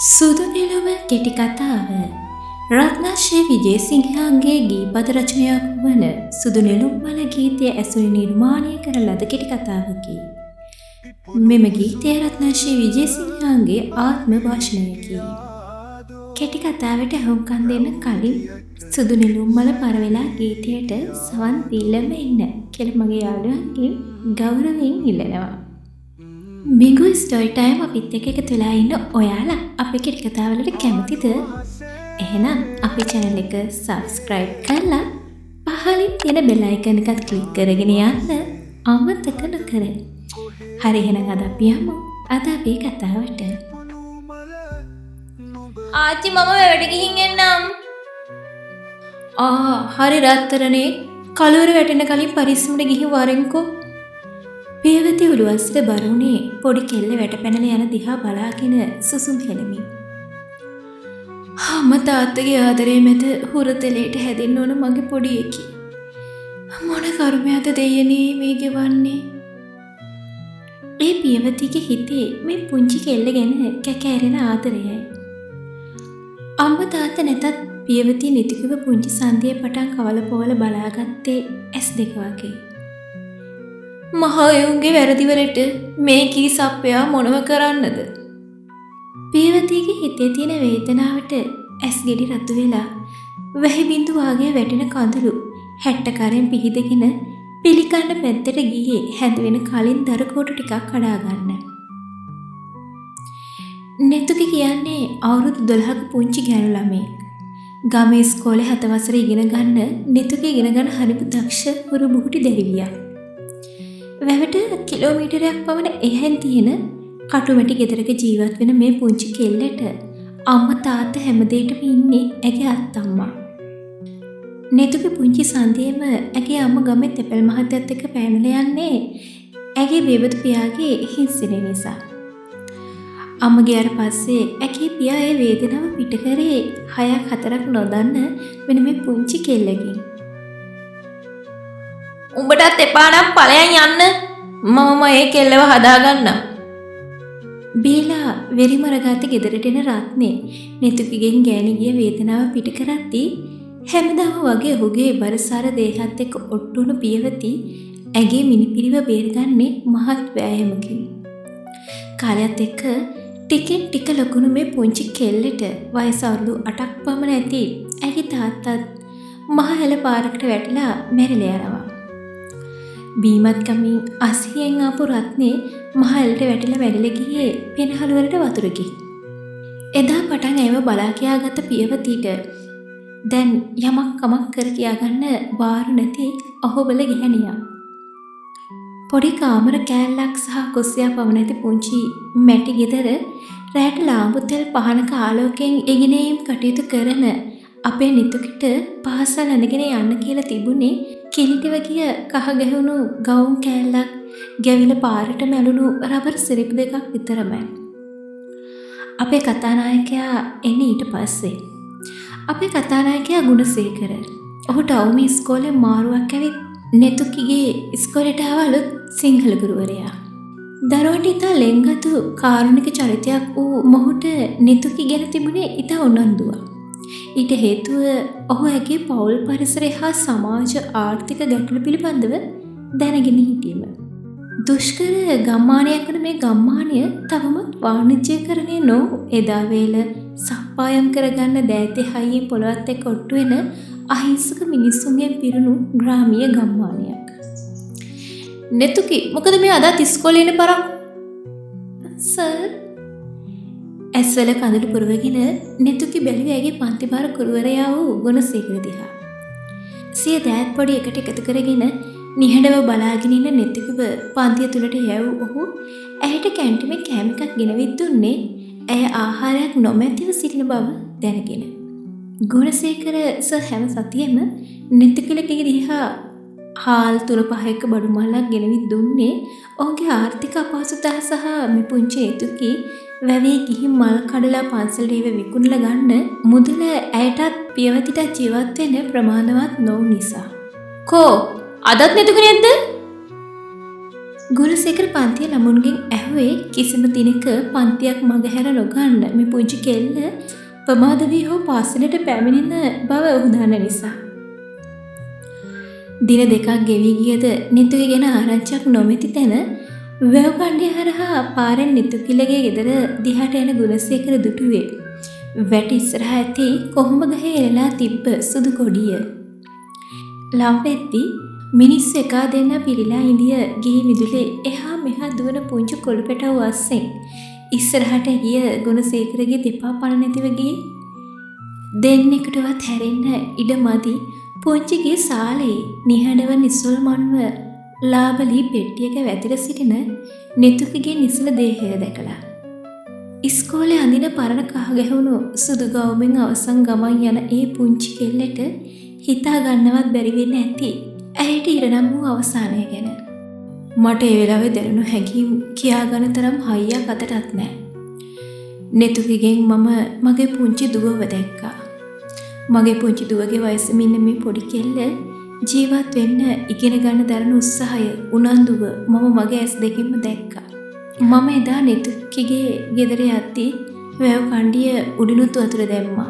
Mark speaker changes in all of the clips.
Speaker 1: සුදු නෙළුම කෙටි කතාව රත්නශ්‍රී විජේසිංහගේ ගීපද රචනයක් වන සුදු නෙළුම් මල ගීතය ඇසුරින් නිර්මාණය කරන ලද කෙටි කතාවකි. මෙම ගීතය රත්නශ්‍රී විජේසිංහගේ ආත්ම භාෂණයකි. කෙටි කතාවට ඇහුම්කන් දෙන්න කලින් සුදු නෙළුම් මල පරවෙලා ගීතයට සවන් දීලම ඉන්න කියලා මගේ යාළුවන්ගෙන් ගෞරවයෙන් ඉල්ලනවා. බිඟු ස්ටෝරි ටයිම් අපිත් එක්ක එකතු වෙලා ඉන්න ඔයාලා අපේ කෙටි කතාවලට කැමතිද? එහෙනම් අපේ channel එක subscribe කරලා පහලින් තියෙන bell icon එකත් click කරගෙන යන්න අමතක නොකර. හරි එහෙනම් අද අපි යමු අද අපේ කතාවට.
Speaker 2: ආච්චි මම වැඩ ගිහින් එන්නම්.
Speaker 1: හරි රත්තරනේ කලවර වැටෙන කලින් පරිස්සමට ගිහින් වරෙන්කෝ. පියවති උළුවස්ට බරුණේ පොඩි කෙල්ල වැටපැනලා යන දිහා බලාගෙන සුසුම් හෙළමින්. අම්මා තාත්තගේ ආදරේ මැද හුරතලයට හැදෙන්න ඕන මගේ පොඩි එකී. මොන කර්මයක්ද දෙයනේ මේ ගෙවන්නේ? ඒ පියවතිගේ හිතේ මේ පුංචි කෙල්ල ගැන කැකෑරෙන ආදරයයි. අම්මා තාත්තා නැතත් පියවති නිතිකව පුංචි සන්ධියේ පටන් කවල පොවල බලාගත්තේ ඇස් දෙක වගේ. මහයුන්ගේ වැරදිවලට මේ කී සප්පයා මොනව කරන්නද? පියවතිගේ හිතේ තියෙන වේදනාවට ඇස් ගෙඩි රතු වෙලා වැහි බින්දු වාගේ වැටෙන කඳුළු හැට්ටකරෙන් පිහිදගෙන පිළිකන්න පැත්තට ගියේ හැඳ වෙන කලින් දරකෝටු ටිකක් කඩා ගන්න. නෙතුකි කියන්නේ අවුරුදු 12ක පුංචි ගැණු ළමයෙක්. ගමේ ඉස්කෝලේ 7 වසර ඉගෙන ගන්න නෙතුකි ඉගෙන ගන්න හරිපු දක්ෂ හුරු බුහුටි දෙරිවියක්. වැවට කිලෝමීටරයක් පමණ එහෙන් තියෙන කටුමැටි ගෙදරක ජීවත් වෙන මේ පුංචි කෙල්ලට අම්මා තාත්තා හැමදේටම ඉන්නේ ඇගේ අත්තම්මා. නෙතුගේ පුංචි සන්ධියේම ඇගේ අම්මා ගමේ තෙපල් මහත්තයත් එක්ක පැනලා යන්නේ ඇගේ බේබදු පියාගේ හිංසන නිසා. අම්මා ගියාට පස්සේ ඇගේ පියා ඒ වේදනාව පිට කරේ 6-4ක් නොදන්න වෙන මේ පුංචි කෙල්ලකින්.
Speaker 2: උඹටත් එපා නම් ඵලයන් යන්න. මමම ඒ කෙල්ලව හදාගන්නම්.
Speaker 1: බීලා වෙරිමරගාත ගෙදරට එන රත්නේ නෙතුකිගෙන් ගෑණි ගිය වේදනාව පිට කරද්දී හැමදාම වගේ ඔහුගේ බරසාර දේහත් එක්ක ඔට්ටුණු පියවති ඇගේ මිනිපිරිව බේරගන්නේ මහත් වෑයමකින්. කාලයත් එක්ක ටිකෙන් ටික ලකුණු මේ පුංචි කෙල්ලට වයස අවුරුදු 8ක් පමණ ඇති ඇගේ තාත්තත් මහ හැල පාරකට වැටිලා මැරිලා යනවා. බීමත් කමින් අසියෙන් ආපු රත්නේ මහල්ට වැටිලා වැඩිලා ගියේ පෙනහළු වලට වතුරකි. එදා පටන් ඇයව බලා කියාගත්ත පියවතිට දැන් යමක් කමක් කර කියාගන්න වාරු නැති අහෝබල ගැහණියක්. පොඩි කාමර කෑල්ලක් සහ කුස්සියක් පමණ ඇති පුංචි මැටි ගෙදර රැට ලාඹු තෙල් පහනක ආලෝකයෙන් එගිනීම් කටයුතු කරන අපේ නිතුකිට පාසල් ඇඳගෙන යන්න කියලා තිබුණේ කිලිටි වගේ කහ ගැහුණු ගවුම් කෑල්ලක් ගැවිල පාරට මැලුණු රබර් සිරිප් දෙකක් විතරමයි. අපේ කතානායකයා එන්නේ ඊට පස්සේ. අපේ කතානායකයා ගුණසේකර. ඔහුට අවුමි ඉස්කෝලේ මාරුවක් ඇවිත් නෙතුකිගේ ඉස්කෝලේට ආවලුත් සිංහල ගුරුවරයා. දරුවන්ට ඉතා ලෙන්ගතු කාරුණික චරිතයක් වූ මොහුට නෙතුකි ගැන තිබුණේ ඉතා උනන්දුවක්. ඊට හේතුව ඔහු ඇගේ පවුල් පරිසරය හා සමාජ ආර්ථික ගැටලු පිළිබඳව දැනගෙන හිටීම. දුෂ්කර ගම්මානයක් වන මේ ගම්මානය තවමත් වාණිජ්‍යකරණය නො එදා වේල සප්පායම් කරගන්න දෑතේ හයියෙන් පොළොවත් එක්ක ඔට්ටු වෙන අහිංසක මිනිස්සුන්ගෙන් පිරුණු ග්‍රාමීය ගම්මානයක්. නෙතුකි මොකද මේ අදත් ඉස්කෝලේ එන පරක්? සර් ඇස්වල කඳුළු පුරවගෙන නෙතුකි බැලුවේ ඇගේ පන්තිභාර ගුරුවරයා වූ ගුණසේකර දිහා. සිය දෑත් පොඩි එකට එකතු කරගෙන නිහඬව බලාගෙන ඉන්න නෙතුකිව පන්තිය තුලට යැවූ ඔහු ඇයට කැන්ටිමේ කෑම එකක් ගෙනවිත් දුන්නේ ඇය ආහාරයක් නොමැතිව සිටින බව දැනගෙන. ගුණසේකර සර් හැම සතියෙම නෙතුකිලගේ දිහා හාල් 3-5ක බඩු මල්ලක් ගෙනවිත් දුන්නේ ඔහුගේ ආර්ථික අපහසුතාව සහ මේ පුංචි නෙතුකි වැවේ ගිහින් මල් කඩලා පන්සලට ඒව විකුණලා ගන්න මුදල ඇයටත් පියවතිට ජීවත් වෙන්න ප්‍රමාණවත් නොවු නිසා.
Speaker 2: කෝ අදත් නෙතුක නේද?
Speaker 1: ගුණසේකර පන්තිය ළමුන්ගෙන් ඇහුවේ කිසිම දිනක පන්තියක් මගහැර නොගන්න මේ පුංචි කෙල්ල ප්‍රමාද වී හෝ පාසලට පැමිණෙන බව ඔහු දන්න නිසා. දින දෙකක් ගෙවී ගියද නිතුගේ ගැන ආරංචියක් නොමැති තැන වැව් කණ්ඩිය හරහා පාරෙන් නිතුකිලගේ ගෙදර දිහාට එන ගුණසේකර දුටුවේ වැට ඉස්සරහා ඇති කොහොඹ ගහේ එළලා තිබ්බ සුදු කොඩිය. ලම්පෙද්දි මිනිස්සු එකා දෙන්න පිළිලා ඉඳිය ගිහි මිදුලේ එහා මෙහා දුවන පුංචි කොළු පැටව අස්සෙන් ඉස්සරහට ගිය ගුණසේකරගේ දෙපා පණ නැතිව ගියේ. දෙන්නෙකුටවත් හැරෙන්න ඉඩ මදි පුංචිගේ සාලේ නිහඬව නිසල්මන්ව ලාබලී පෙට්ටියක වැතිර සිටින නෙතුකගේ නිසල දේහය දැකලා. ඉස්කෝලේ අඳින පරණ කහ ගැහුණු සුදු ගවුමෙන් අවසන් ගමන් යන ඒ පුංචි කෙල්ලට හිතා ගන්නවත් බැරි වෙන්න ඇති ඇයට ඉරනම් වූ අවසානය ගැන. මට ඒ වෙලාවේ දැනුණු හැඟීම් කියාගන්න තරම් හයියක් අතටත් නැහැ. නෙතුකිගෙන් මම මගේ පුංචි දුවව දැක්කා. මගේ පුංචි දුවගේ වයසෙම ඉන්න මේ පොඩි කෙල්ල ජීවත් වෙන්න ඉගෙන ගන්න දරන උත්සාහය උනන්දුව මම මගේ ඇස් දෙකින්ම දැක්කා. මම එදා නෙතුකිගේ ගෙදර යද්දී වැව් කණ්ඩිය උඩිනුත් වතුර දැම්මා.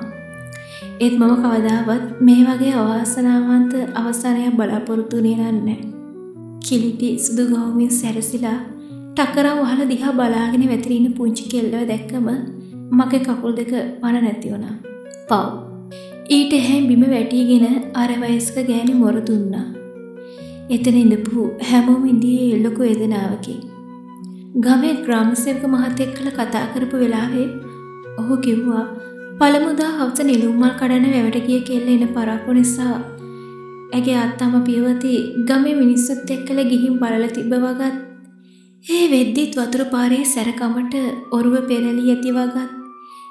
Speaker 1: ඒත් මම කවදාවත් මේ වගේ අවාසනාවන්ත අවසානයක් බලාපොරොත්තු වෙන්නේ නැහැ. කිලිටි සුදු ගවුමින් සැරසිලා ටකරව වහලා දිහා බලාගෙන වැතිරින පුංචි කෙල්ලව දැක්කම මගේ කකුල් දෙක පණ නැති වුණා. පව්. ඊට හැම බිම වැටිගෙන අර වයස්ක ගෑණි මොර දුන්නා. එතන ඉඳපු හැමෝම ඉඳී ලොකු වේදනාවකින්. ගමේ ග්‍රාම සේවක මහත්තයෙක් කතා කරපු වෙලාවේ ඔහු කිව්වා පළමුදා හවස නිලුම් මල් කඩන වැවට ගිය කෙල්ල එන පරක්කු නිසා ඇගේ අත්තම පියවති ගමේ මිනිස්සුත් එක්කලා ගිහින් බලලා තිබ්බ වගත් ඒ වෙද්දිත් වතුර පාරේ සැරකමට ඔරුව පෙරලි ඇති වගත්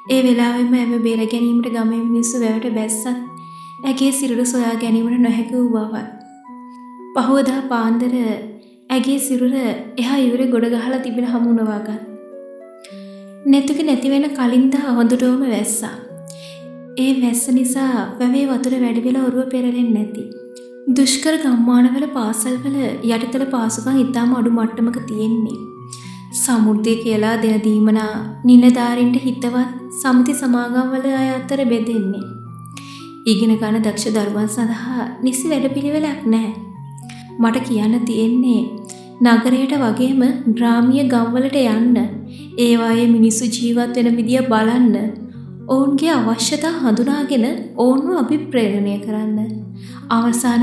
Speaker 1: ඒ වෙලාවෙම ඇව බේර ගැනීමට ගමේ මිනිස්සු වැවට බැස්සත් ඇගේ සිරුර සොයා ගැනීමට නොහැකි වූ බවත්. පහවදා පාන්දර ඇගේ සිරුර එහා ඉවුරේ ගොඩ ගහලා තිබෙන හමු වුණා වගත්. නෙතුක නැති වෙන කලින් දා හොඳටම වැස්සා. ඒ වැස්ස නිසා වැවේ වතුර වැඩි වෙලා ඔරුව පෙරලෙන්නේ නැති. දුෂ්කර ගම්මානවල පාසල්වල යටිතල පාසුකම් ඉතාම අඩු මට්ටමක තියෙන්නේ. සමුද්‍රය කියලා දෙන දීමනා නිලධාරීන්ට හිතවත් සමිති සමාගම්වල අය අතර බෙදෙන්නේ. ඉගෙන ගන්න දක්ෂ දරුවන් සඳහා නිසි වැඩපිළිවෙලක් නැහැ. මට කියන්න තියෙන්නේ නගරයට වගේම ග්‍රාමීය ගම්වලට යන්න, ඒවායේ මිනිස්සු ජීවත් වෙන විදිය බලන්න, ඔවුන්ගේ අවශ්‍යතා හඳුනාගෙන ඔවුන්ව අභිප්‍රේරණය කරන්න. අවසාන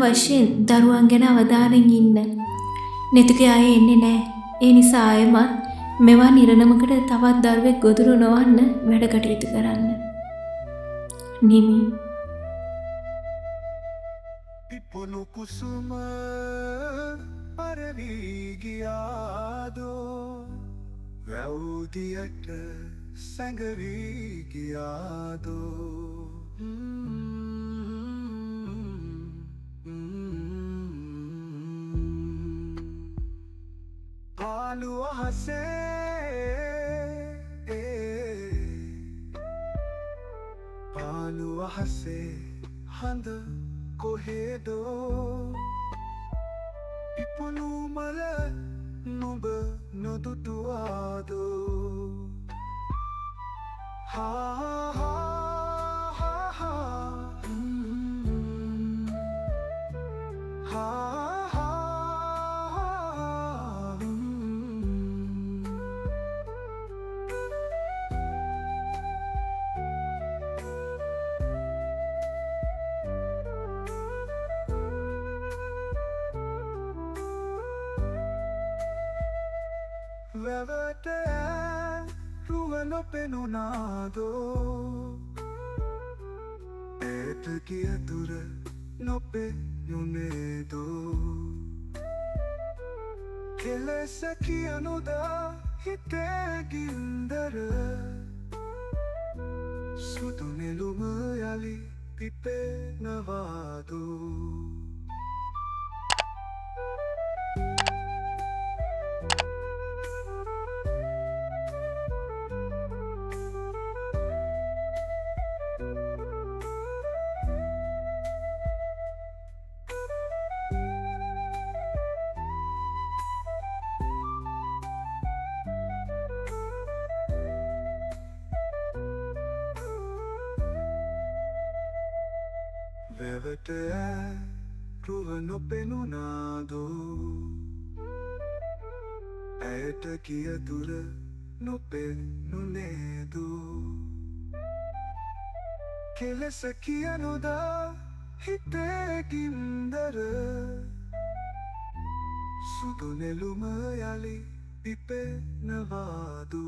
Speaker 1: වශයෙන් දරුවන් ගැන අවධානයෙන් ඉන්න. නෙතුකේ ආයේ එන්නේ නැහැ. ඒ නිසා ආයෙමත් මෙවන් ඉරණමකට තවත් දරුවෙක් ගොදුරු නොවන්න වැඩ කටයුතු කරන්න. නිමි.
Speaker 3: පිපුණු කුසුම පරවි ගියාදෝ වැවුදියට සැඟවි ගියාදෝ පාළු අහසේ හඳ කොහෙදෝ පිපුණු මල නුඹ නොදුටුවාදෝ වැවට රුවන පෙනුනාදෝ ඒත කිය දුර නොපෙනුනේදෝ කෙලෙස කියනුදා හිතේ ගින්දර සුදු නෙළුම යලි පිපෙනවාදෝ රැවට රුව නොපෙනුනාදෝ ඇයට කියතුර නොපෙනුනේදෝ කෙලෙස කියනුදා හිතේ ගින්දර සුදු නෙළුම යලි පිපෙනවාදෝ